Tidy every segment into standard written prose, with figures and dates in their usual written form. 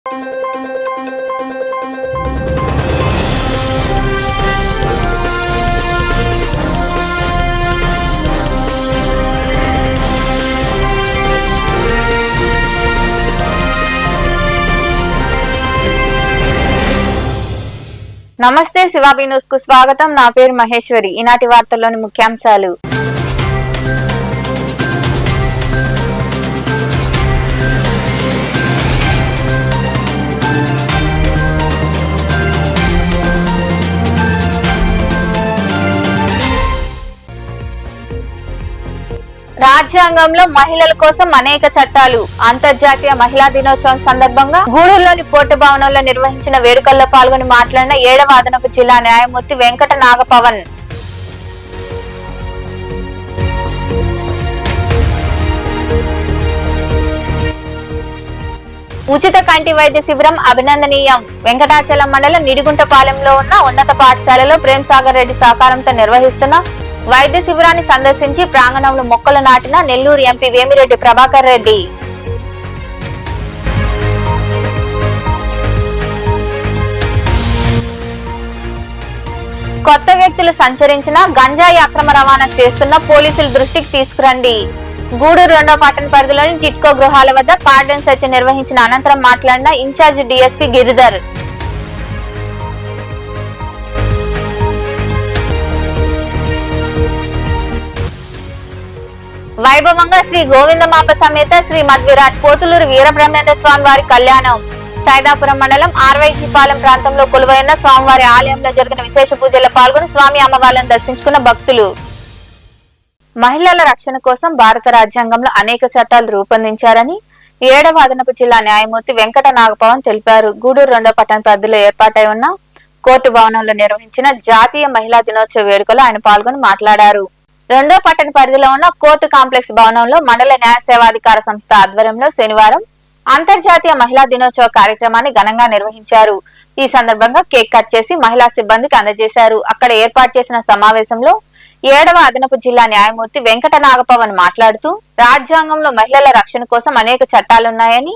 నమస్తే శివాబీ న్యూస్ కు స్వాగతం. నా పేరు మహేశ్వరి. ఈనాటి వార్తల్లోని ముఖ్యాంశాలు. రాజ్యాంగంలో మహిళల కోసం అనేక చట్టాలు. అంతర్జాతీయ మహిళా దినోత్సవం సందర్భంగా గూడూరులోని కోర్టు భవనంలో నిర్వహించిన వేడుకల్లో పాల్గొని మాట్లాడిన 7వ అదనపు జిల్లా న్యాయమూర్తి వెంకట నాగపవన్. ఉచిత కంటి వైద్య శిబిరం అభినందనీయం. వెంకటాచలం మండలం నిడిగుంటపాలెంలో ఉన్న ఉన్నత పాఠశాలలో ప్రేమ్సాగర్ రెడ్డి సహకారంతో నిర్వహిస్తున్న వైద్య శిబిరాన్ని సందర్శించి ప్రాంగణంలో మొక్కలు నాటిన నెల్లూరు ఎంపీ వేమిరెడ్డి ప్రభాకర్ రెడ్డి. కొత్త వ్యక్తులు సంచరించిన గంజాయి అక్రమ రవాణా చేస్తున్న పోలీసుల దృష్టికి తీసుకురండి. గూడూరు 2వ పట్టణ పరిధిలోని టిట్కో గృహాల వద్ద కార్డన్ సెర్చ్ నిర్వహించిన అనంతరం మాట్లాడిన ఇన్ఛార్జి డీఎస్పీ గిరిధర్. వైభవంగా శ్రీ గోవిందమాంబ సమేత శ్రీ మధ్విరాట్ పోతులూరు వీరబ్రహ్మేంద్ర స్వామి వారి కళ్యాణం. సైదాపురం మండలం ఆర్వైజీపాలెం ప్రాంతంలో కొలువైన స్వామివారి ఆలయంలో జరిగిన విశేష పూజల్లో పాల్గొని స్వామి అమ్మవార్లను దర్శించుకున్న భక్తులు. మహిళల రక్షణ కోసం భారత రాజ్యాంగంలో అనేక చట్టాలు రూపొందించారని 7వ అదనపు జిల్లా న్యాయమూర్తి వెంకట నాగపవన్ తెలిపారు. గూడూరు 2వ పట్టణ పరిధిలో ఏర్పాటై ఉన్న కోర్టు భవనంలో నిర్వహించిన జాతీయ మహిళా దినోత్సవ వేడుకలో ఆయన పాల్గొని మాట్లాడారు. 2వ పట్టణ పరిధిలో ఉన్న కోర్టు కాంప్లెక్స్ భవనంలో మండల న్యాయ సేవాధికార సంస్థ ఆధ్వర్యంలో శనివారం అంతర్జాతీయ మహిళా దినోత్సవ కార్యక్రమాన్ని ఘనంగా నిర్వహించారు. ఈ సందర్భంగా కేక్ కట్ చేసి మహిళా సిబ్బందికి అందజేశారు. అక్కడ ఏర్పాటు చేసిన సమావేశంలో 7వ అదనపు జిల్లా న్యాయమూర్తి వెంకట నాగపవన్ మాట్లాడుతూ రాజ్యాంగంలో మహిళల రక్షణ కోసం అనేక చట్టాలున్నాయని,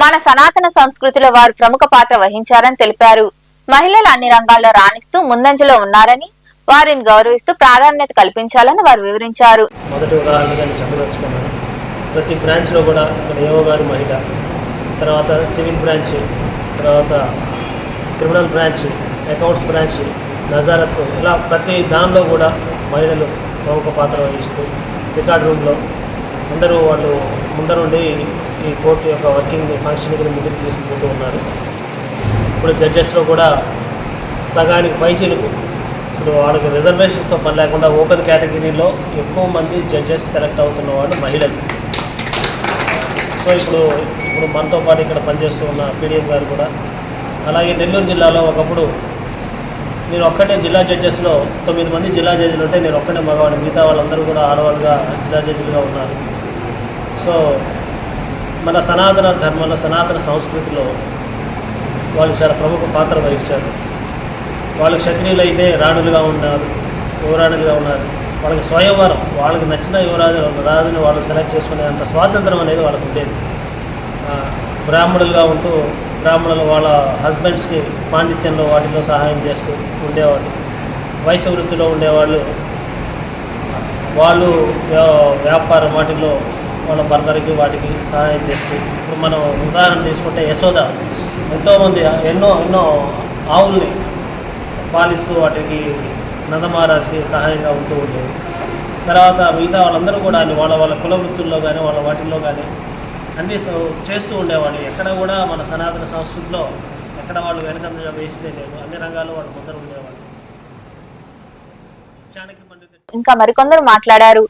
మన సనాతన సంస్కృతిలో వారు ప్రముఖ పాత్ర వహించారని తెలిపారు. మహిళలు అన్ని రంగాల్లో రాణిస్తూ ముందంజలో ఉన్నారని, వారిని గౌరవిస్తూ ప్రాధాన్యత కల్పించాలని వారు వివరించారు. మొదటి ఉదాహరణగా చెప్పదలుచుకున్నాను. ప్రతి బ్రాంచ్లో కూడా మన ఏవో గారు మహిళ, తర్వాత సివిల్ బ్రాంచ్, తర్వాత క్రిమినల్ బ్రాంచ్, అకౌంట్స్ బ్రాంచ్, నజారత్, ఇలా ప్రతి దానిలో కూడా మహిళలు ప్రముఖ పాత్ర వహిస్తూ రికార్డ్ రూమ్లో అందరూ వాళ్ళు ముందరుండి ఈ కోర్టు యొక్క వర్కింగ్ ఫంక్షనింగ్ని ముందుకు తీసుకుపోతూ ఉన్నారు. ఇప్పుడు జడ్జెస్లో కూడా సగానికి పైచిలుకు ఇప్పుడు వాళ్ళకి రిజర్వేషన్స్తో పని లేకుండా ఓపెన్ కేటగిరీలో ఎక్కువ మంది జడ్జెస్ సెలెక్ట్ అవుతున్న వాళ్ళు మహిళలు. సో ఇప్పుడు మనతో పాటు ఇక్కడ పనిచేస్తూ ఉన్న పీడిఎం గారు కూడా, అలాగే నెల్లూరు జిల్లాలో ఒకప్పుడు నేను ఒక్కటే జిల్లా జడ్జెస్లో 9 మంది జిల్లా జడ్జిలు ఉంటే నేను ఒక్కటే మగవాడు, మిగతా వాళ్ళందరూ కూడా ఆడవాళ్ళుగా జిల్లా జడ్జిలుగా ఉన్నారు. సో మన సనాతన ధర్మంలో, సనాతన సంస్కృతిలో వాళ్ళు చాలా ప్రముఖ పాత్ర వహించారు. వాళ్ళు క్షత్రియులు అయితే రాణులుగా ఉన్నారు, యువరాణులుగా ఉన్నారు. వాళ్ళకి స్వయంవరం, వాళ్ళకి నచ్చిన రాజుని వాళ్ళు సెలెక్ట్ చేసుకునే అంత స్వాతంత్రం అనేది వాళ్ళకు ఉండేది. బ్రాహ్మణులుగా ఉంటూ బ్రాహ్మణులు వాళ్ళ హస్బెండ్స్కి పాండిత్యంలో వాటిలో సహాయం చేస్తూ ఉండేవాళ్ళు. వయసు వృత్తిలో ఉండేవాళ్ళు, వాళ్ళు వ్యాపారం వాటిల్లో వాళ్ళ భర్తలకి వాటికి సహాయం చేస్తూ. ఇప్పుడు మనం ఉదాహరణ తీసుకుంటే యశోద ఎంతోమంది ఎన్నో ఆవుల్ని పాలిస్తూ వాటికి నందమహారాజుకి సహాయంగా ఉంటూ ఉండేది. తర్వాత మిగతా వాళ్ళందరూ కూడా వాళ్ళ కుల వృత్తుల్లో కానీ వాళ్ళ వాటిల్లో కానీ అన్నీ చేస్తూ ఉండేవాళ్ళు. ఎక్కడ కూడా మన సనాతన సంస్కృతిలో ఎక్కడ వాళ్ళు వెనకంజ వేస్తే లేదు, అన్ని రంగాల్లో వాళ్ళు ముందర ఉండేవాళ్ళు. ఇంకా మరికొందరు మాట్లాడారు.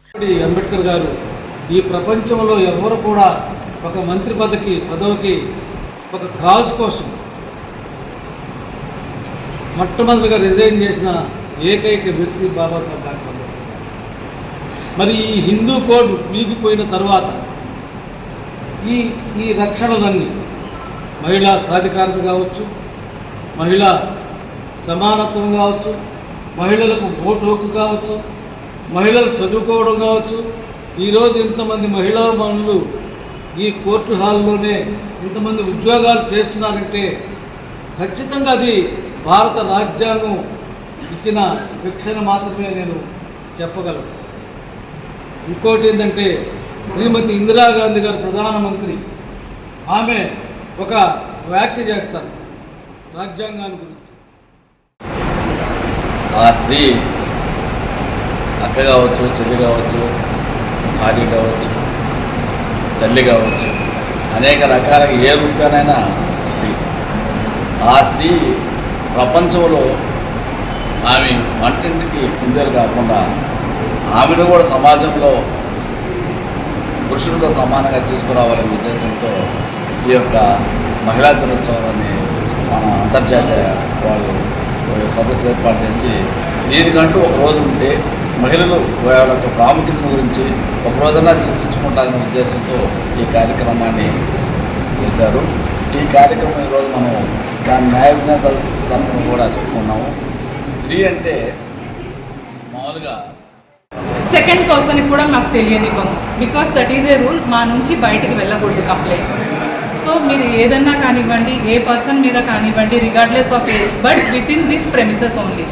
అంబేద్కర్ గారు ఈ ప్రపంచంలో ఎవరు కూడా ఒక మంత్రి పదవికి ఒక కాజ్ కోసం మొట్టమొదటిగా రిజైన్ చేసిన ఏకైక వ్యక్తి బాబాసాహెబ్ డాక్టర్ అంబేద్కర్. మరి ఈ హిందూ కోడ్ వీగిపోయిన తర్వాత ఈ రక్షణలన్నీ మహిళా సాధికారత కావచ్చు, మహిళా సమానత్వం కావచ్చు, మహిళలకు ఓటు హక్కు కావచ్చు, మహిళలు చదువుకోవడం కావచ్చు. ఈరోజు ఇంతమంది మహిళా మనులు ఈ కోర్టు హాల్లోనే ఇంతమంది ఉద్యోగాలు చేస్తున్నారంటే ఖచ్చితంగా అది భారత రాజ్యాంగం ఇచ్చిన శిక్షణ మాత్రమే నేను చెప్పగలను. ఇంకోటి ఏంటంటే శ్రీమతి ఇందిరాగాంధీ గారు ప్రధానమంత్రి, ఆమె ఒక వ్యాఖ్య చేస్తారు రాజ్యాంగాన్ని గురించి. ఆ స్త్రీ అక్క కావచ్చు, చెల్లి కావచ్చు, భార్య కావచ్చు, తల్లి కావచ్చు, అనేక రకాలుగా ఏ రూపానైనా స్త్రీ. ఆ స్త్రీ ప్రపంచంలో ఆమె వంటింటికి కుందేలు కాకుండా ఆమెను కూడా సమాజంలో పురుషులతో సమానంగా తీసుకురావాలనే ఉద్దేశంతో ఈ యొక్క మహిళా దినోత్సవాన్ని మన అంతర్జాతీయ వాళ్ళు సదస్సు ఏర్పాటు చేసి దీనికంటూ ఒక రోజు ఉంటే మహిళలు వాళ్ళ యొక్క ప్రాముఖ్యత గురించి ఒక రోజున చర్చించుకుంటారనే ఉద్దేశంతో ఈ కార్యక్రమాన్ని చేశారు. ఈ కార్యక్రమం ఈరోజు మనం దాని న్యాయ విజ్ఞాన సదస్సు కూడా చెప్పుకున్నాము. స్త్రీ అంటే మామూలుగా సెకండ్ పర్సన్ కూడా మాకు తెలియనివ్వము, because that is a rule. మా నుంచి బయటికి వెళ్ళకూడదు కంప్లైంట్. సో మీరు ఏదన్నా కానివ్వండి, ఏ పర్సన్ మీద కానివ్వండి, regardless of age, but with in this premises only.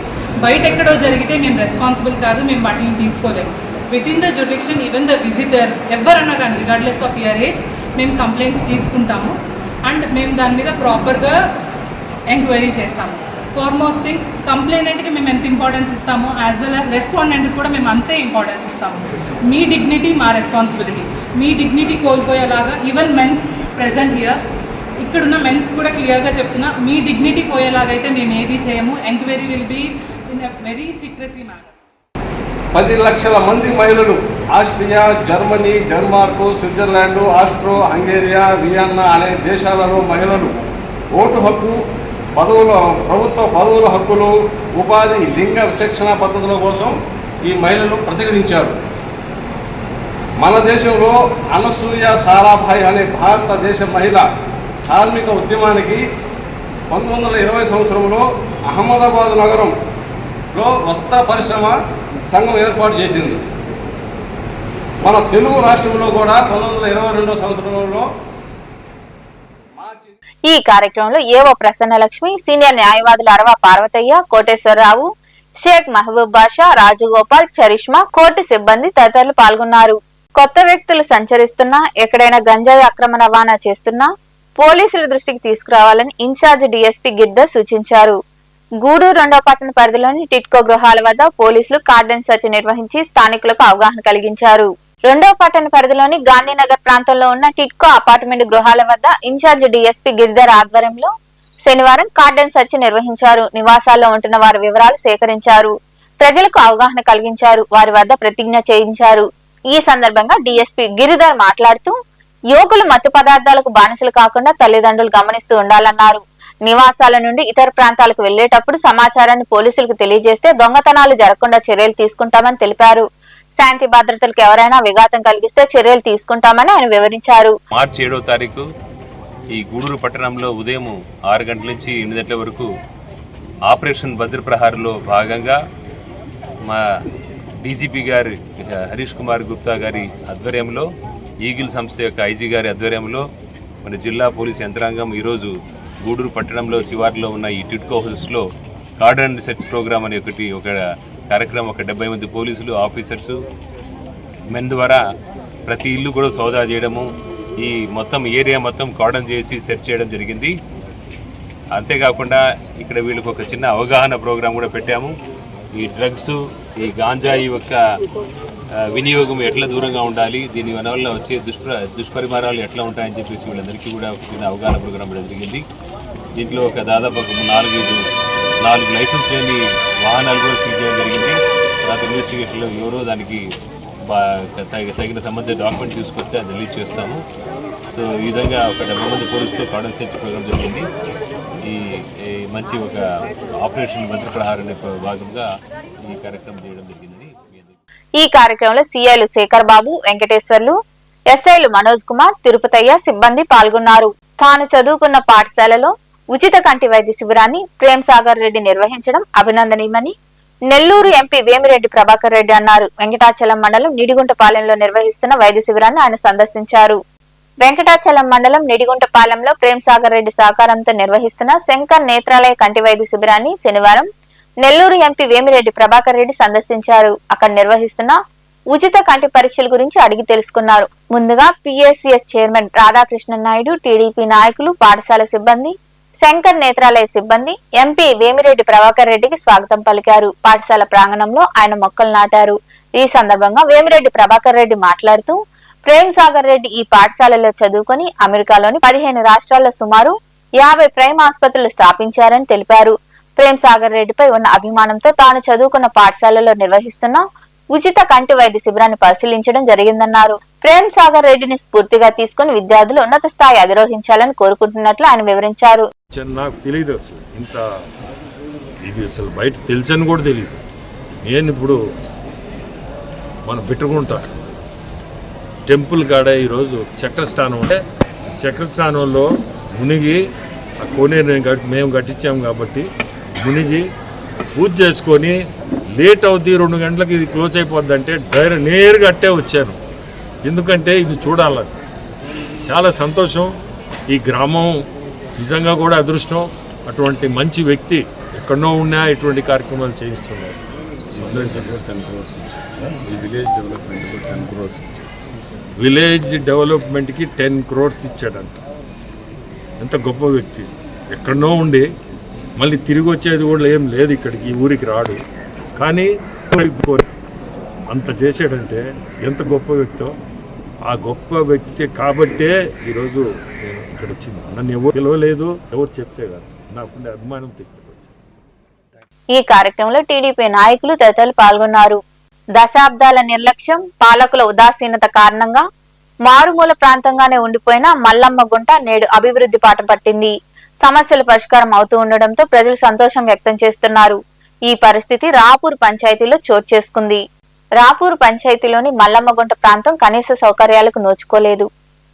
బయట ఎక్కడో జరిగితే మేము రెస్పాన్సిబుల్ కాదు, మేము వాటిని తీసుకోలేము. With in the jurisdiction even the visitor ఎవరన్నా కానీ రిగార్డ్లెస్ ఆఫ్ యువర్ ఏజ్ మేము కంప్లైంట్స్ తీసుకుంటాము అండ్ మేము దాని మీద ప్రాపర్గా ఎంక్వైరీ చేస్తాము. ఫార్మోస్ట్ థింగ్, కంప్లైనెంట్కి మేము ఎంత ఇంపార్టెన్స్ ఇస్తామో యాజ్ వెల్ యాజ్ రెస్పాండెంట్కి కూడా మేము అంతే ఇంపార్టెన్స్ ఇస్తాము. మీ డిగ్నిటీ మా రెస్పాన్సిబిలిటీ. మీ డిగ్నిటీ కోల్పోయేలాగా ఈవెన్ మెన్స్ ప్రెజెంట్ హియర్, ఇక్కడున్న మెన్స్ కూడా క్లియర్గా చెప్తున్నా, మీ డిగ్నిటీ పోయేలాగైతే మేము ఏది చేయము. Enquiry will be in a very secrecy matter. 10 లక్షల మంది మహిళలు Austria, Germany, Denmark, Switzerland, Austro Hungaria, Vienna అనే దేశాలలో మహిళలు ఓటు హక్కు, ప్రభుత్వ పదవుల హక్కులు, ఉపాధి, లింగ విచక్షణ పద్ధతుల కోసం ఈ మహిళలు ప్రతిఘటించారు. మన దేశంలో అనసూయ సారాభాయ్ అనే భారతదేశ మహిళ కార్మిక ఉద్యమానికి 1920 సంవత్సరంలో అహ్మదాబాద్ నగరంలో వస్త్ర పరిశ్రమ సంఘం ఏర్పాటు చేసింది. మన తెలుగు రాష్ట్రంలో కూడా 1922 సంవత్సరంలో ఈ కార్యక్రమంలో ఏవో ప్రసన్నలక్ష్మి, సీనియర్ న్యాయవాదులు అరవ పార్వతయ్య, కోటేశ్వరరావు, షేక్ మహబూబ్ బాషా, రాజగోపాల్, చరిష్మా, కోర్టు సిబ్బంది తదితరులు పాల్గొన్నారు. కొత్త వ్యక్తులు సంచరిస్తున్నా, ఎక్కడైనా గంజాయి అక్రమ రవాణా చేస్తున్నా పోలీసుల దృష్టికి తీసుకురావాలని ఇన్ఛార్జ్ డీఎస్పీ గిద్దర్ సూచించారు. గూడూరు 2వ పట్టణ పరిధిలోని టిట్కో గృహాల వద్ద పోలీసులు కార్డన్ సెర్చ్ నిర్వహించి స్థానికులకు అవగాహన కలిగించారు. 2వ పట్టణ పరిధిలోని గాంధీనగర్ ప్రాంతంలో ఉన్న టిట్కో అపార్ట్మెంట్ గృహాల వద్ద ఇన్ఛార్జ్ డీఎస్పీ గిరిధర్ ఆధ్వర్యంలో శనివారం కార్డన్ సెర్చ్ నిర్వహించారు. నివాసాల్లో ఉంటున్న వారి వివరాలు సేకరించారు. ప్రజలకు అవగాహన కలిగించారు. వారి వద్ద ప్రతిజ్ఞ చేయించారు. ఈ సందర్భంగా డీఎస్పీ గిరిధర్ మాట్లాడుతూ యువకులు మత్తు పదార్థాలకు బానిసలు కాకుండా తల్లిదండ్రులు గమనిస్తూ ఉండాలన్నారు. నివాసాల నుండి ఇతర ప్రాంతాలకు వెళ్లేటప్పుడు సమాచారాన్ని పోలీసులకు తెలియజేస్తే దొంగతనాలు జరగకుండా చర్యలు తీసుకుంటామని తెలిపారు. శాంతి భద్రతలకు ఎవరైనా విఘాతం కలిగిస్తే చర్యలు తీసుకుంటామని ఆయన వివరించారు. మార్చి 7వ తారీఖు ఈ గూడూరు పట్టణంలో ఉదయం 6 గంటల నుంచి 8 గంటల వరకు ఆపరేషన్ వజ్రప్రహార్లో భాగంగా మా డీజీపీ గారి హరీష్ కుమార్ గుప్తా గారి ఆధ్వర్యంలో, ఈగిల్ సంస్థ యొక్క ఐజీ గారి ఆధ్వర్యంలో మన జిల్లా పోలీస్ యంత్రాంగం ఈరోజు గూడూరు పట్టణంలో శివార్లో ఉన్న ఈ టిట్కో హౌస్లో కార్డన్ సెర్చ్ ప్రోగ్రామ్ అనే ఒక కార్యక్రమం, ఒక 70 మంది పోలీసులు ఆఫీసర్సు మెన్ ద్వారా ప్రతి ఇల్లు కూడా సోదా చేయడము, ఈ మొత్తం ఏరియా మొత్తం కార్డన్ చేసి సెర్చ్ చేయడం జరిగింది. అంతేకాకుండా ఇక్కడ వీళ్ళకి ఒక చిన్న అవగాహన ప్రోగ్రాం కూడా పెట్టాము. ఈ డ్రగ్స్, ఈ గాంజాయి యొక్క వినియోగం ఎట్లా దూరంగా ఉండాలి, దీని వల్ల వచ్చే దుష్పరిమాణాలు ఎట్లా ఉంటాయని చెప్పేసి వీళ్ళందరికీ కూడా ఒక చిన్న అవగాహన ప్రోగ్రాం కూడా జరిగింది. దీంట్లో ఒక దాదాపు 4 లైసెన్స్ లేని వాహనాలు కూడా సీజ్ చేయడం జరిగింది. తర్వాత ఇన్వెస్టిగేషన్లో ఎవరో దానికి తగిన సంబంధిత డాక్యుమెంట్ తీసుకొస్తే అది రిలీజ్ చేస్తాము. సో ఈ విధంగా ఒక 70 మంది పోలీసుతో కార్డన్ సెర్చ్ ప్రోగ్రాం జరిగింది. ఈ మంచి ఒక ఆపరేషన్ వజ్రప్రహార్ అనే భాగంగా ఈ కార్యక్రమం చేయడం జరిగింది. ఈ కార్యక్రమంలో సీఐలు శేఖర్ బాబు, వెంకటేశ్వర్లు, ఎస్ఐలు మనోజ్ కుమార్, తిరుపతయ్య సిబ్బంది పాల్గొన్నారు. తాను చదువుకున్న పాఠశాలలో ఉచిత కంటి వైద్య శిబిరాన్ని ప్రేమ్ సాగర్ రెడ్డి నిర్వహించడం అభినందనీయమని నెల్లూరు ఎంపీ వేమిరెడ్డి ప్రభాకర్ రెడ్డి అన్నారు. వెంకటాచలం మండలం నిడిగుంటపాలెంలో నిర్వహిస్తున్న వైద్య శిబిరాన్ని ఆయన సందర్శించారు. వెంకటాచలం మండలం నిడిగుంటపాలెంలో ప్రేమ్ సాగర్ రెడ్డి సహకారంతో నిర్వహిస్తున్న శంకర్ నేత్రాలయ కంటి వైద్య శిబిరాన్ని శనివారం నెల్లూరు ఎంపీ వేమిరెడ్డి ప్రభాకర్ రెడ్డి సందర్శించారు. అక్కడ నిర్వహిస్తున్న ఉచిత కంటి పరీక్షల గురించి అడిగి తెలుసుకున్నారు. ముందుగా PSCS chairman Radhakrishna Naidu, TDP నాయకులు, పాఠశాల సిబ్బంది, శంకర్ నేత్రాలయ సిబ్బంది ఎంపీ వేమిరెడ్డి ప్రభాకర్ రెడ్డికి స్వాగతం పలికారు. పాఠశాల ప్రాంగణంలో ఆయన మొక్కలు నాటారు. ఈ సందర్భంగా వేమిరెడ్డి ప్రభాకర్ రెడ్డి మాట్లాడుతూ ప్రేమ్ సాగర్ రెడ్డి ఈ పాఠశాలలో చదువుకొని అమెరికాలోని 15 రాష్ట్రాల్లో సుమారు 50 ప్రైమ్ ఆసుపత్రులు స్థాపించారని తెలిపారు. ప్రేమ్ సాగర్ రెడ్డిపై ఉన్న అభిమానంతో తాను చదువుకున్న పాఠశాలలో నిర్వహిస్తున్న ఉచిత కంటి వైద్య శిబిరాన్ని పరిశీలించడం జరిగిందన్నారు. ప్రేమ్ సాగర్ రెడ్డిని స్ఫూర్తిగా తీసుకుని విద్యార్థులు ఉన్నత స్థాయి అధిరోహించాలని కోరుకుంటున్నట్లు ఆయన వివరించారు. నాకు తెలియదు అసలు ఇంత ఇది అసలు బయట తెలుసని కూడా తెలియదు. నేను ఇప్పుడు మనం పెట్టుకుంటా టెంపుల్ కాడ ఈరోజు చక్రస్థానం అంటే చక్రస్థానంలో మునిగి ఆ కోనేరు మేము కట్టించాము కాబట్టి మునిగి పూజ చేసుకొని లేట్ అవుద్ది 2 గంటలకు ఇది క్లోజ్ అయిపోద్ది అంటే నేరుగా అట్టే వచ్చాను. ఎందుకంటే ఇది చూడాలని చాలా సంతోషం. ఈ గ్రామం నిజంగా కూడా అదృష్టం. అటువంటి మంచి వ్యక్తి ఎక్కడో ఉన్నా ఇటువంటి కార్యక్రమాలు చేయిస్తున్నారు. విలేజ్ డెవలప్మెంట్కి 10 crores ఇచ్చాడంట. ఎంత గొప్ప వ్యక్తి. ఎక్కడో ఉండి మళ్ళీ తిరిగి వచ్చేది కూడా ఏం లేదు, ఇక్కడికి ఈ ఊరికి రాడు, కానీ అంత చేశాడంటే ఎంత గొప్ప వ్యక్తో. ఆ గొప్ప వ్యక్తి కాబట్టే ఈరోజు ఇక్కడ వచ్చింది. నన్ను ఎవరు పిలవలేదు, ఎవరు చెప్తే కాదు, నాకుండే అభిమానం తెచ్చుకోవచ్చు. ఈ కార్యక్రమంలో టీడీపీ నాయకులు తదితరులు పాల్గొన్నారు. దశాబ్దాల నిర్లక్ష్యం, పాలకుల ఉదాసీనత కారణంగా మారుమూల ప్రాంతంగానే ఉండిపోయిన మల్లమ్మ గుంట నేడు అభివృద్ధి బాట పట్టింది. సమస్యలు పరిష్కారం అవుతూ ఉండడంతో ప్రజలు సంతోషం వ్యక్తం చేస్తున్నారు. ఈ పరిస్థితి రాపూర్ పంచాయతీలో చోటు చేసుకుంది. రాపూర్ పంచాయతీలోని మల్లమ్మగుంట ప్రాంతం కనీస సౌకర్యాలకు నోచుకోలేదు.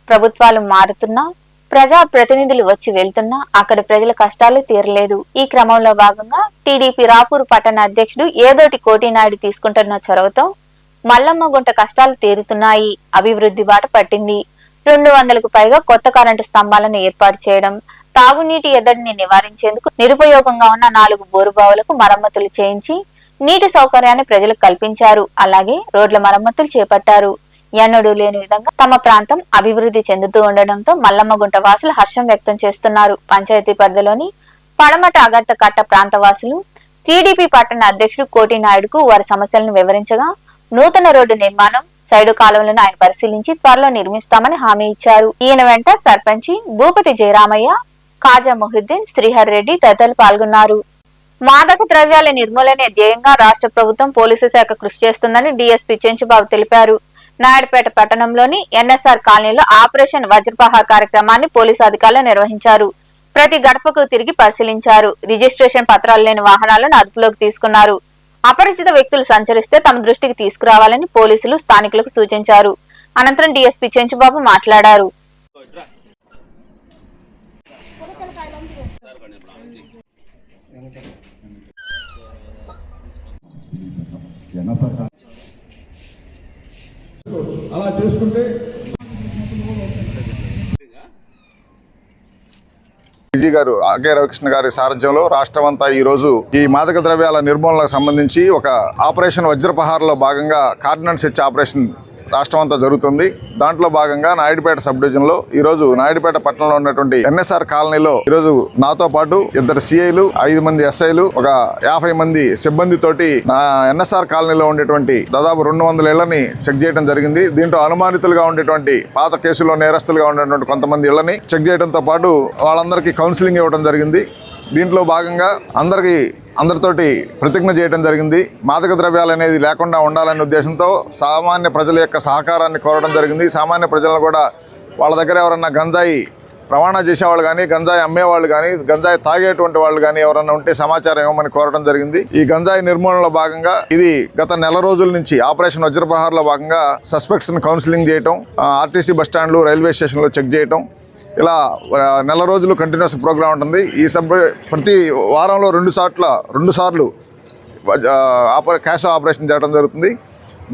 ప్రభుత్వాలు మారుతున్నా, ప్రజా ప్రతినిధులు వచ్చి వెళ్తున్నా అక్కడి ప్రజల కష్టాలు తీరలేదు. ఈ క్రమంలో భాగంగా టీడీపీ రాపూర్ పట్టణ అధ్యక్షుడు ఏదోటి కోటినాయుడు తీసుకుంటున్న చొరవతో మల్లమ్మగుంట కష్టాలు తీరుతున్నాయి. అభివృద్ధి బాట పట్టింది. 200కు పైగా కొత్త కరెంటు స్తంభాలను ఏర్పాటు చేయడం, తాగునీటి ఎద్దడిని నివారించేందుకు నిరుపయోగంగా ఉన్న 4 బోరుబావులకు మరమ్మతులు చేయించి నీటి సౌకర్యాన్ని ప్రజలకు కల్పించారు. అలాగే రోడ్ల మరమ్మతులు చేపట్టారు. ఎన్నడూ లేని విధంగా తమ ప్రాంతం అభివృద్ధి చెందుతూ ఉండడంతో మల్లమ్మగుంట వాసులు హర్షం వ్యక్తం చేస్తున్నారు. పంచాయతీ పరిధిలోని పడమట అగర్త కట్ట ప్రాంత వాసులు టీడీపీ పట్టణ అధ్యక్షుడు కోటినాయుడుకు వారి సమస్యలను వివరించగా నూతన రోడ్డు నిర్మాణం, సైడు కాలువలను ఆయన పరిశీలించి త్వరలో నిర్మిస్తామని హామీ ఇచ్చారు. ఈయన వెంట సర్పంచి భూపతి జయరామయ్య, కాజా మొహిద్దీన్, శ్రీహర్ రెడ్డి తదితరులు పాల్గొన్నారు. మాదక ద్రవ్యాల నిర్మూలనే ధ్యేయంగా రాష్ట్ర ప్రభుత్వం పోలీసు శాఖ కృషి చేస్తుందని డీఎస్పీ చెంచుబాబు తెలిపారు. నాయుడుపేట పట్టణంలోని ఎన్ఎస్ఆర్ కాలనీలో ఆపరేషన్ వజ్రపహార్ కార్యక్రమాన్ని పోలీసు అధికారులు నిర్వహించారు. ప్రతి గడపకు తిరిగి పరిశీలించారు. రిజిస్ట్రేషన్ పత్రాలు లేని వాహనాలను అదుపులోకి తీసుకున్నారు. అపరిచిత వ్యక్తులు సంచరిస్తే తమ దృష్టికి తీసుకురావాలని పోలీసులు స్థానికులకు సూచించారు. అనంతరం డీఎస్పీ చెంచుబాబు మాట్లాడారు. అలా చేసుకుంటే డీజీ గారు ఆకే రవికృష్ణ గారి సారథ్యంలో రాష్ట్రమంతా ఈ రోజు ఈ మాదక ద్రవ్యాల నిర్మూలనకు సంబంధించి ఒక ఆపరేషన్ వజ్రపహార్లో భాగంగా కార్డినెన్స్ సెర్చ్ ఆపరేషన్ రాష్ట్రమంతా జరుగుతుంది. దాంట్లో భాగంగా నాయుడుపేట సబ్ డివిజన్ లో ఈ రోజు నాయుడుపేట పట్టణంలో ఉన్నటువంటి ఎన్ఎస్ఆర్ కాలనీలో ఈ రోజు నాతో పాటు 2 సిఐలు, 5 మంది ఎస్ఐలు, ఒక 50 మంది సిబ్బంది తోటి ఎన్ఎస్ఆర్ కాలనీలో ఉండేటువంటి దాదాపు 200 ఇళ్లని చెక్ చేయడం జరిగింది. దీంట్లో అనుమానితులుగా ఉండేటువంటి పాత కేసుల్లో నేరస్తులుగా ఉండేటువంటి కొంతమంది ఇళ్లని చెక్ చేయడంతో పాటు వాళ్ళందరికీ కౌన్సిలింగ్ ఇవ్వడం జరిగింది. దీంట్లో భాగంగా అందరితోటి ప్రతిజ్ఞ చేయడం జరిగింది. మాదక ద్రవ్యాలు అనేది లేకుండా ఉండాలనే ఉద్దేశంతో సామాన్య ప్రజల యొక్క సహకారాన్ని కోరడం జరిగింది. సామాన్య ప్రజలను కూడా వాళ్ళ దగ్గర ఎవరన్నా గంజాయి రవాణా చేసేవాళ్ళు కానీ, గంజాయి అమ్మేవాళ్ళు కానీ, గంజాయి తాగేటువంటి వాళ్ళు కానీ ఎవరన్నా ఉంటే సమాచారం ఇవ్వమని కోరడం జరిగింది. ఈ గంజాయి నిర్మూలనలో భాగంగా ఇది గత నెల రోజుల నుంచి ఆపరేషన్ వజ్రప్రహార్లో భాగంగా సస్పెక్ట్స్ ని కౌన్సిలింగ్ చేయటం, ఆర్టీసీ బస్టాండ్లు, రైల్వే స్టేషన్లో చెక్ చేయటం, ఇలా నెల రోజులు కంటిన్యూస్ ప్రోగ్రామ్ ఉంటుంది. ఈ ప్రతి వారంలో 2 సార్లు క్యాష్ ఆపరేషన్ చేయడం జరుగుతుంది.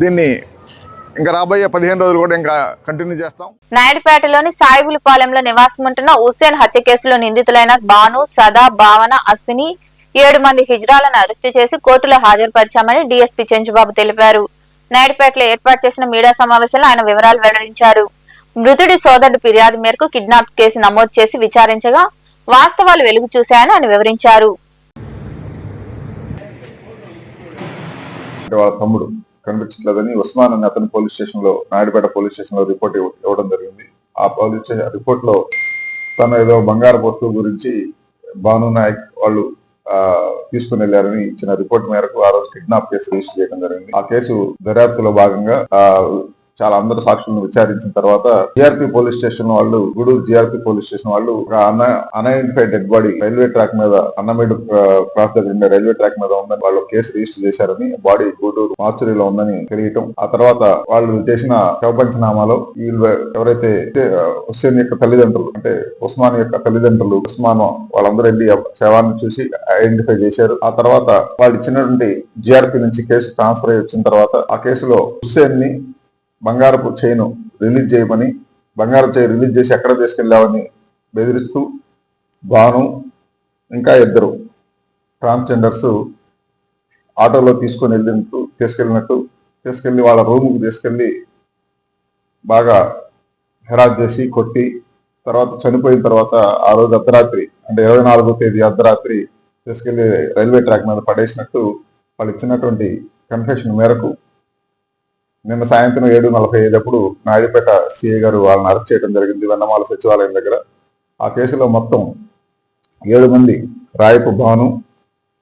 దీన్ని ఇంకా రాబోయే 15 రోజులు కూడా ఇంకా కంటిన్యూ చేస్తాం. నాయుడుపేటలోని సాయిబులపాలెంలో నివాసం ఉంటున్న హుస్సేన్ హత్య కేసులో నిందితులైన భాను, సదా, భావన, అశ్విని 7 మంది హిజ్రాలను అరెస్టు చేసి కోర్టులో హాజరుపరిచామని డీఎస్పీ చెంచుబాబు తెలిపారు. నాయుడుపేటలో ఏర్పాటు చేసిన మీడియా సమావేశంలో ఆయన వివరాలు వెల్లడించారు. మృతుడి సోదరుడు ఫిర్యాదు మేరకు కిడ్నాప్ కేసు నమోదు చేసి విచారించగా వాస్తవాలు వెలుగు చూశాయని ఆయన వివరించారు. వాళ్ళ తమ్ముడు కనిపించట్లేదని ఉస్మాన్ అనే అతని పోలీస్ స్టేషన్ లో, నాయుడుపేట పోలీస్ స్టేషన్ లో రిపోర్ట్ ఇవ్వడం జరిగింది. ఆ పోలీస్ రిపోర్ట్ లో తను ఏదో బంగారు వస్తువు గురించి భాను నాయక్ వాళ్ళు తీసుకుని వెళ్లారని ఇచ్చిన రిపోర్ట్ మేరకు ఆ రోజు కిడ్నాప్ కేసు రిజిస్టర్ చేయడం జరిగింది. ఆ కేసు దర్యాప్తులో భాగంగా చాలా అందరు సాక్షులను విచారించిన తర్వాత జిఆర్పి పోలీస్ స్టేషన్ వాళ్ళు, గూడూరు జిఆర్పి పోలీస్ స్టేషన్ వాళ్ళు unidentified dead body railway track మీద, అన్నమేడు క్రాస్ దగ్గర ఉండే రైల్వే ట్రాక్ మీద ఉందని వాళ్ళు కేసు రిజిస్టర్ చేశారని, బాడీ గూడూరు మార్చురీలో ఉందని తెలియటం. ఆ తర్వాత వాళ్ళు చేసిన శవ పంచనామాలో వీళ్ళు ఎవరైతే హుస్సేన్ యొక్క తల్లిదండ్రులు, అంటే ఉస్మాన్ యొక్క తల్లిదండ్రులు, ఉస్మాన్ వాళ్ళందరూ వెళ్ళి శవాన్ని చూసి ఐడెంటిఫై చేశారు. ఆ తర్వాత వాళ్ళు ఇచ్చినటువంటి జిఆర్పి నుంచి కేసు ట్రాన్స్ఫర్ అయ్యి వచ్చిన తర్వాత ఆ కేసులో హుస్సేన్ ని బంగారపు చైన్ రిలీజ్ చేయమని, బంగారపు చైన్ రిలీజ్ చేసి ఎక్కడ తీసుకెళ్లామని బెదిరిస్తూ భాను ఇంకా 2 ట్రాన్స్జెండర్స్ ఆటోలో తీసుకెళ్లి వాళ్ళ రూమ్కి తీసుకెళ్లి బాగా హెరాస్ చేసి కొట్టి, తర్వాత చనిపోయిన తర్వాత ఆ రోజు అర్ధరాత్రి, అంటే 24వ తేదీ అర్ధరాత్రి తీసుకెళ్లి రైల్వే ట్రాక్ మీద పడేసినట్టు వాళ్ళు ఇచ్చినటువంటి కన్ఫెషన్ మేరకు నిన్న సాయంత్రం 7:45 నాయుడుపేట సిఐ గారు వాళ్ళని అరెస్ట్ చేయడం జరిగింది వెన్నమాల సచివాలయం దగ్గర. ఆ కేసులో మొత్తం 7 మంది, రాయపు భాను,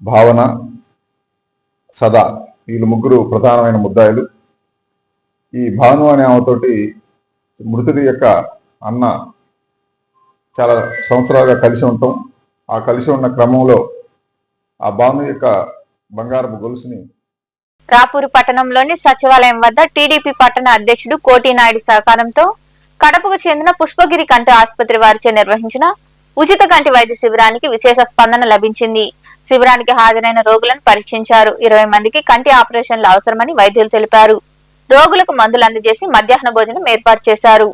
భావన, సదా, వీళ్ళు 3 ప్రధానమైన ముద్దాయిలు. ఈ భాను అనే ఆమెతోటి మృతుడి యొక్క అన్న చాలా సంవత్సరాలుగా కలిసి ఉంటాం. ఆ కలిసి ఉన్న క్రమంలో ఆ భాను యొక్క బంగారపు గొలుసుని రాపూరు పట్టణంలోని సచివాలయం వద్ద టీడీపీ పట్టణ అధ్యక్షుడు కోటి నాయుడు సహకారంతో కడపకు చెందిన పుష్పగిరి కంటి ఆసుపత్రి వారిచే నిర్వహించిన ఉచిత కంటి వైద్య శిబిరానికి విశేష స్పందన లభించింది. శిబిరానికి హాజరైన రోగులను పరీక్షించారు. 20 మందికి కంటి ఆపరేషన్లు అవసరమని వైద్యులు తెలిపారు. రోగులకు మందులు అందజేసి మధ్యాహ్న భోజనం ఏర్పాటు చేశారు.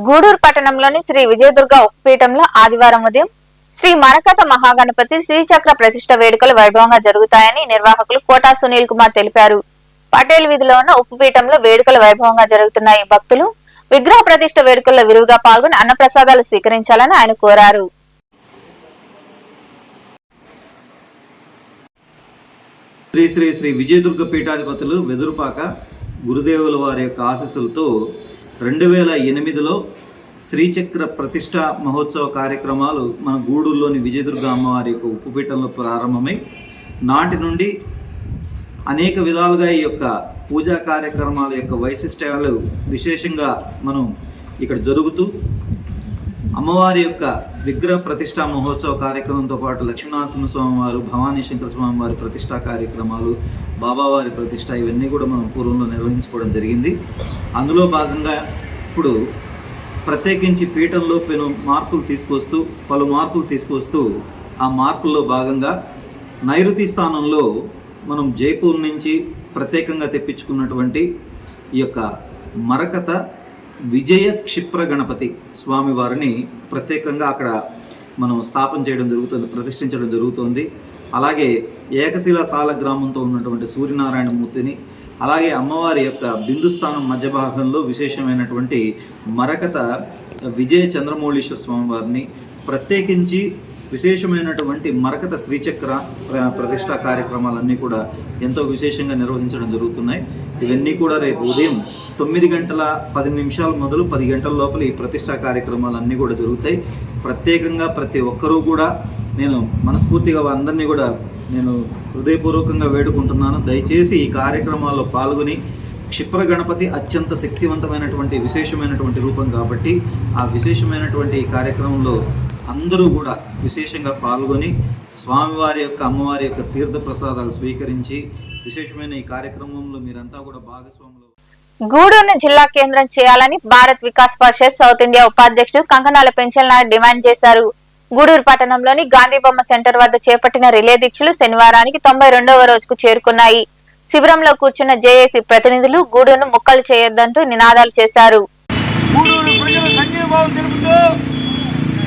గూడూరు పట్టణంలోని శ్రీ విజయదుర్గ ఉప్పుపీఠంలో ఆదివారం ఉదయం శ్రీ మరకత మహాగణపతి శ్రీచక్ర ప్రతిష్ఠ వేడుకలు వైభవంగా జరుగుతాయని నిర్వాహకులు కోటా సునీల్ కుమార్ తెలిపారు. పటేల్ వీధిలో ఉన్న ఉప్పుపీఠంలో వేడుకలు వైభవంగా జరుగుతున్నాయి. భక్తులు విగ్రహ ప్రతిష్ఠ వేడుకల్లో విరివిగా పాల్గొని అన్నప్రసాదాలు స్వీకరించాలని ఆయన కోరారు. శ్రీ శ్రీ శ్రీ విజయదుర్గ పీఠాధిపతులు వెదురుపాక గురుదేవుల వారి యొక్క ఆశీస్సులతో 2008లో శ్రీచక్ర ప్రతిష్ట మహోత్సవ కార్యక్రమాలు మన గూడూరులోని విజయదుర్గ అమ్మవారి యొక్క ఉప్పుపీఠంలో ప్రారంభమై నాటి నుండి అనేక విధాలుగా ఈ యొక్క పూజా కార్యక్రమాల యొక్క వైశిష్ట్యాలు విశేషంగా మనం ఇక్కడ జరుగుతూ అమ్మవారి యొక్క విగ్రహ ప్రతిష్టా మహోత్సవ కార్యక్రమంతో పాటు లక్ష్మీనరసింహ స్వామి వారు, భవానీ శంకర స్వామి వారి ప్రతిష్టా కార్యక్రమాలు, బాబావారి ప్రతిష్ట, ఇవన్నీ కూడా మనం పూర్వంలో నిర్వహించుకోవడం జరిగింది. అందులో భాగంగా ఇప్పుడు ప్రత్యేకించి పీఠంలో పలు మార్పులు తీసుకొస్తూ ఆ మార్పుల్లో భాగంగా నైరుతి స్థానంలో మనం జైపూర్ నుంచి ప్రత్యేకంగా తెప్పించుకున్నటువంటి ఈ యొక్క మరకత విజయ క్షిప్ర గణపతి స్వామివారిని ప్రత్యేకంగా అక్కడ మనం స్థాపన చేయడం జరుగుతుంది, ప్రతిష్ఠించడం జరుగుతుంది. అలాగే ఏకశిలా సాల గ్రామంతో ఉన్నటువంటి సూర్యనారాయణ మూర్తిని, అలాగే అమ్మవారి యొక్క బిందుస్థానం మధ్య భాగంలో విశేషమైనటువంటి మరకత విజయ చంద్రమౌళీశ్వర స్వామివారిని, ప్రత్యేకించి విశేషమైనటువంటి మరకత శ్రీచక్ర ప్రతిష్టా కార్యక్రమాలన్నీ కూడా ఎంతో విశేషంగా నిర్వహించడం జరుగుతున్నాయి. ఇవన్నీ కూడా రేపు ఉదయం 9:10 మొదలు 10 గంటల లోపల ఈ ప్రతిష్టా కార్యక్రమాలన్నీ కూడా జరుగుతాయి. ప్రత్యేకంగా ప్రతి ఒక్కరూ కూడా నేను మనస్ఫూర్తిగా అందరినీ కూడా నేను హృదయపూర్వకంగా వేడుకుంటున్నాను. దయచేసి ఈ కార్యక్రమాల్లో పాల్గొని, క్షిప్ర గణపతి అత్యంత శక్తివంతమైనటువంటి విశేషమైనటువంటి రూపం కాబట్టి ఆ విశేషమైనటువంటి కార్యక్రమంలో అందరూ కూడా విశేషంగా పాల్గొని స్వామివారి యొక్క అమ్మవారి యొక్క తీర్థ ప్రసాదాలు స్వీకరించి విశేషమైన ఈ కార్యక్రమంలో మీరంతా కూడా భాగస్వాములు. గూడూరును జిల్లా కేంద్రం చేయాలని భారత్ వికాస్ పరిషత్ సౌత్ ఇండియా ఉపాధ్యక్షుడు కంకనాల పెంచల్ నాయక్ డిమాండ్ చేశారు. గూడూరు పట్టణంలోని గాంధీ బొమ్మ సెంటర్ వద్ద చేపట్టిన రిలే దీక్షలు శనివారానికి 92వ రోజుకు చేరుకున్నాయి. శిబిరంలో కూర్చున్న జేఏసీ ప్రతినిధులు గూడూరును ముక్కలు చేయొద్దంటూ నినాదాలు చేశారు. గూడూరు ప్రజల సంఘీభావం తెలుపుతూ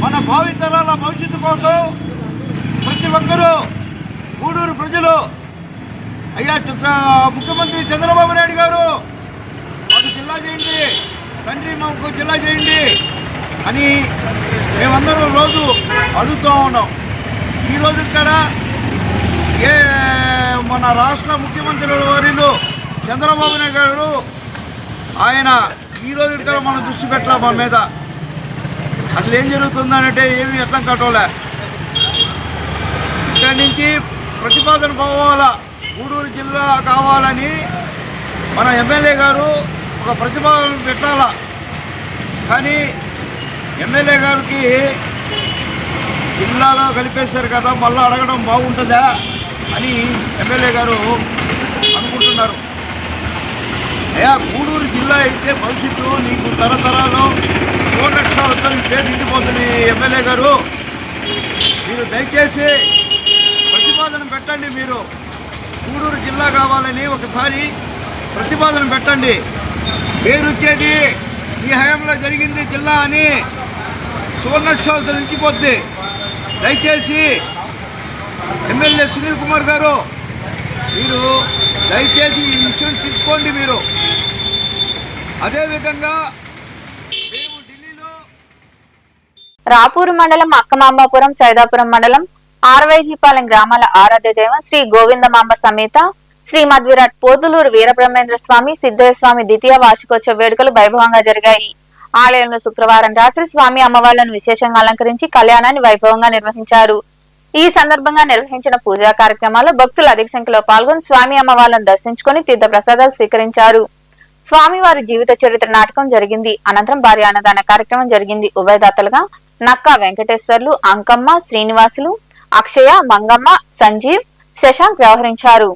మన భావితరాల భవిష్యత్తు కోసం ప్రతి ఒక్కరూ గూడూరు ప్రజలు అయ్యా ముఖ్యమంత్రి చంద్రబాబు నాయుడు గారు మాకు జిల్లా చేయండి, తండ్రి మాకు జిల్లా చేయండి అని మేమందరం రోజు అడుగుతూ ఉన్నాం. ఈరోజు ఇక్కడ మన రాష్ట్ర ముఖ్యమంత్రి వర్యులు చంద్రబాబు నాయుడు గారు ఆయన ఈరోజు ఇక్కడ మనం దృష్టి పెట్టాల మన మీద. అసలు ఏం జరుగుతుందనంటే ఏమీ అర్థం కావట్లే. ఇక్కడి నుంచి ప్రతిపాదన పోవాలా, గూడూరు జిల్లా కావాలని మన ఎమ్మెల్యే గారు ఒక ప్రతిపాదన పెట్టాలా. కానీ ఎమ్మెల్యే గారికి జిల్లాలో కలిపేశారు కదా, మళ్ళీ అడగడం బాగుంటుందా అని ఎమ్మెల్యే గారు అనుకుంటున్నారు. అయ్యా గూడూరు జిల్లా అయితే భవిష్యత్తు నీకు తరతరాలు కోటక్షరాలతో పేరు నిండిపోతుంది. ఎమ్మెల్యే గారు మీరు దయచేసి ప్రతిపాదన పెట్టండి. మీరు గూడూరు జిల్లా కావాలని ఒకసారి ప్రతిపాదన పెట్టండి. పేరు వచ్చేది ఈ హయాంలో జరిగింది జిల్లా అని సువర్ణక్షరాలతో నిలిచిపోద్ది. దయచేసి ఎమ్మెల్యే సునీల్ కుమార్ గారు మీరు దయచేసి ఈ విషయం తీసుకోండి. మీరు అదేవిధంగా మేము ఢిల్లీలో రాపూరు మండలం అక్కమాంబాపురం, సైదాపురం మండలం ఆర్వైజీపాలెం గ్రామాల ఆరాధ్య దైవం శ్రీ గోవిందమాంబ సమేత శ్రీ మధ్విరాట్ పోతులూరు వీరబ్రహ్మేంద్ర స్వామి సిద్ధయ్య స్వామి ద్వితీయ వార్షికోత్సవ వేడుకలు వైభవంగా జరిగాయి. ఆలయంలో శుక్రవారం రాత్రి స్వామి అమ్మవార్లను విశేషంగా అలంకరించి కళ్యాణాన్ని వైభవంగా నిర్వహించారు. ఈ సందర్భంగా నిర్వహించిన పూజా కార్యక్రమాల్లో భక్తులు అధిక సంఖ్యలో పాల్గొని స్వామి అమ్మవార్లను దర్శించుకుని తీర్థ ప్రసాదాలు స్వీకరించారు. స్వామివారి జీవిత చరిత్ర నాటకం జరిగింది. అనంతరం భారీ అన్నదాన కార్యక్రమం జరిగింది. ఉభయదాతలుగా నక్కా వెంకటేశ్వర్లు, అంకమ్మ, శ్రీనివాసులు, అక్షయ, మంగమ్మ, సంజీవ్, శశాంక్ వ్యవహరించారు.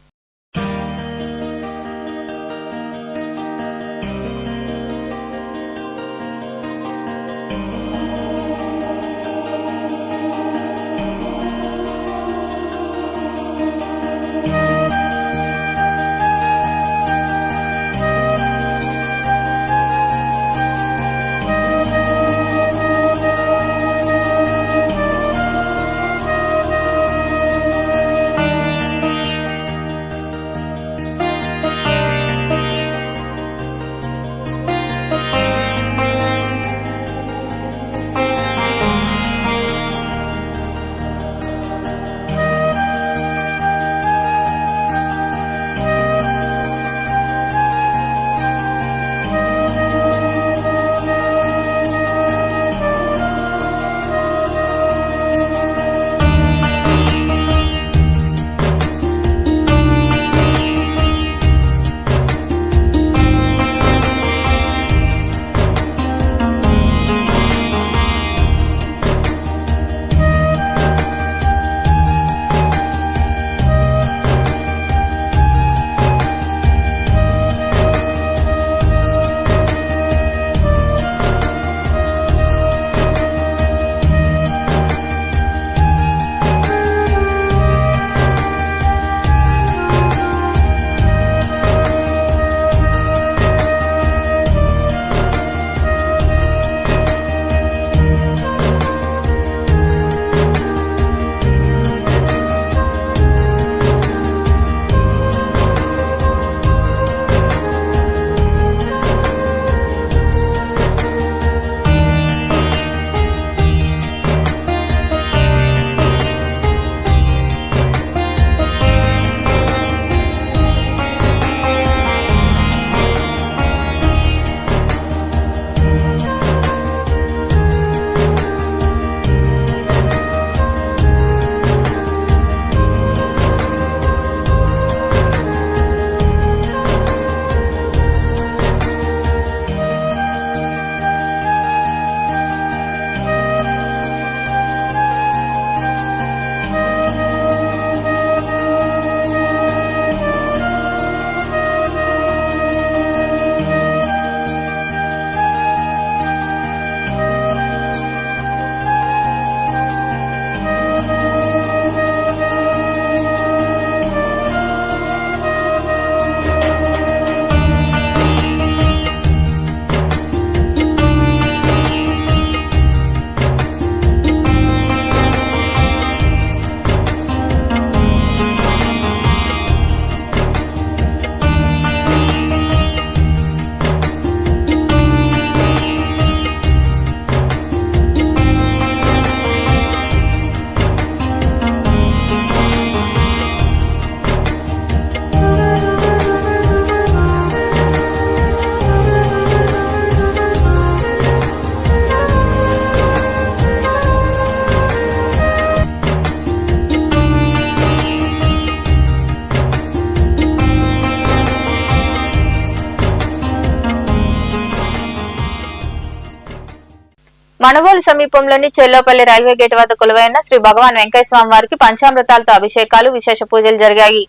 మనుగోలు సమీపంలోని చెల్లోపల్లి రైల్వే గేట్ వద్ద కొలువైన శ్రీ భగవాన్ వెంకయ్య స్వామి వారికి పంచామృతాలతో అభిషేకాలు, విశేష పూజలు జరిగాయి.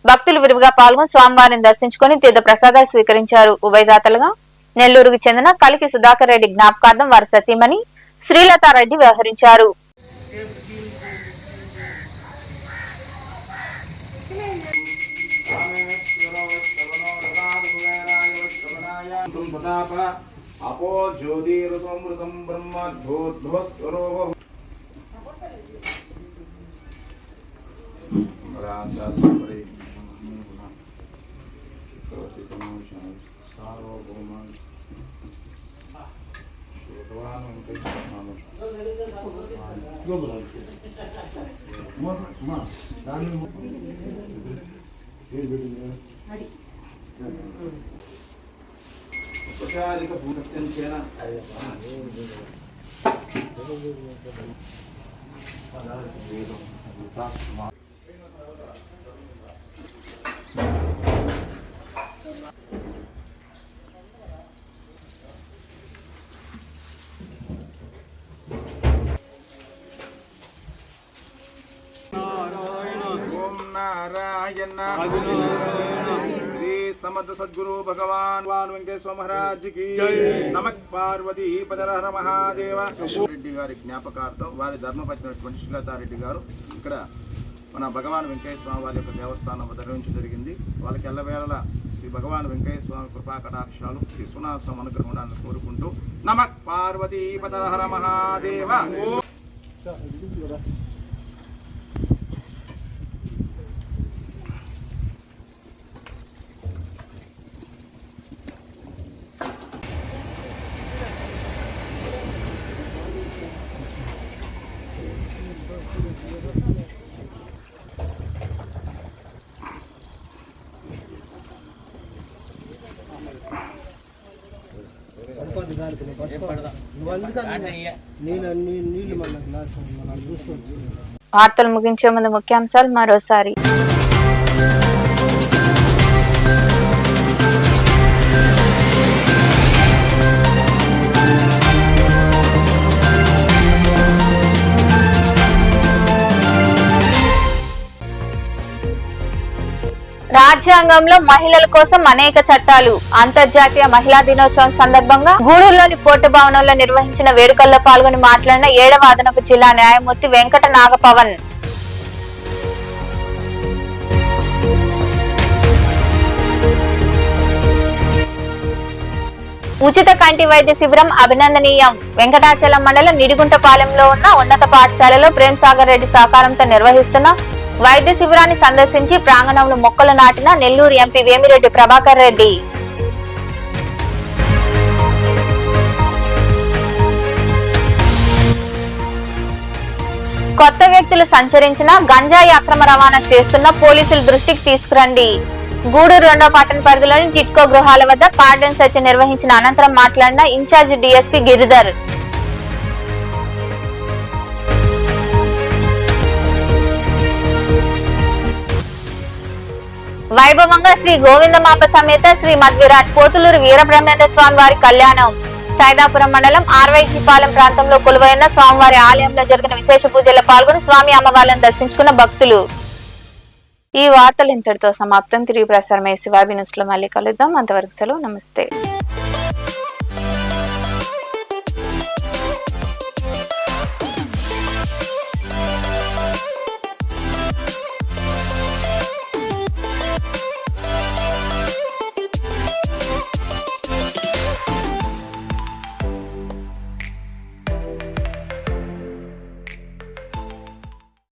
భక్తులు విరివిగా పాల్గొని స్వామివారిని దర్శించుకుని తీర్థ ప్రసాదాలు స్వీకరించారు. ఉభయదాతలుగా నెల్లూరుకు చెందిన కలికి సుధాకర్ రెడ్డి జ్ఞాపకార్థం వారి సతీమణి శ్రీలతారెడ్డి వ్యవహరించారు. అపో జ్యోతిరసమృతం బ్రహ్మోద్భవస్వరూప ఉపచారిక భూతచ్చంచేన ఓం నారాయణ శ్రీ సమర్థ సద్గురు భగవాన్ వెంకటేశ్వర మహారాజ్ కి నమః. పార్వతీ పదరహర మహాదేవ. రెడ్డి గారి జ్ఞాపకార్థం వారి ధర్మపత్ని శ్రీలతారెడ్డి గారు ఇక్కడ మన భగవాన్ వెంకయ్య స్వామి వారి యొక్క దేవస్థానం నిర్వహించడం జరిగింది. వాళ్ళకి ఎల్లవేళ శ్రీ భగవాన్ వెంకయ్య స్వామి కృపా కటాక్షాలు శ్రీ సునాస్వామి అనుగ్రహం ఉండాలని కోరుకుంటూ నమః. పార్వతీ పదరహర మహాదేవ. వార్తలు ముగించే ముందు ముఖ్యాంశాలు మరోసారి. రాజ్యాంగంలో మహిళల కోసం అనేక చట్టాలు. అంతర్జాతీయ మహిళా దినోత్సవం సందర్భంగా గూడూరులోని కోర్టు భవనంలో నిర్వహించిన వేడుకల్లో పాల్గొని మాట్లాడిన 7వ అదనపు జిల్లా న్యాయమూర్తి వెంకట నాగపవన్. ఉచిత కంటి వైద్య శిబిరం అభినందనీయం. వెంకటాచలం మండలం నిడిగుంటపాలెంలో ఉన్న ఉన్నత పాఠశాలలో ప్రేమ్ సాగర్ రెడ్డి సహకారంతో నిర్వహిస్తున్న వైద్య శిబిరాన్ని సందర్శించి ప్రాంగణంలో మొక్కలు నాటిన నెల్లూరు ఎంపీ వేమిరెడ్డి ప్రభాకర్ రెడ్డి. కొత్త వ్యక్తులు సంచరించిన గంజాయి అక్రమ రవాణా చేస్తున్న పోలీసుల దృష్టికి తీసుకురండి. గూడూరు 2వ పట్టణ పరిధిలోని టిట్కో గృహాల వద్ద కార్డన్ సెర్చ్ నిర్వహించిన అనంతరం మాట్లాడిన ఇన్ఛార్జి డీఎస్పీ గిరిధర్. వైభవంగా శ్రీ గోవిందమాంబ సమేత శ్రీ మద్విరాట్ పోతులూరు వీరబ్రహ్మేంద్ర స్వామి వారి కళ్యాణం. సైదాపురం మండలం ఆర్వైపాలెం ప్రాంతంలో కొలువైన స్వామివారి ఆలయంలో జరిగిన విశేష పూజల్లో పాల్గొని స్వామి అమ్మవార్లను దర్శించుకున్న భక్తులు. ఈ వార్తలు ఇంతటితో సమాప్తం. తిరిగి ప్రసారమయ్యే శివాబి న్యూస్ లో మళ్ళీ కలుద్దాం. అంతవరకు సెలవు. నమస్తే.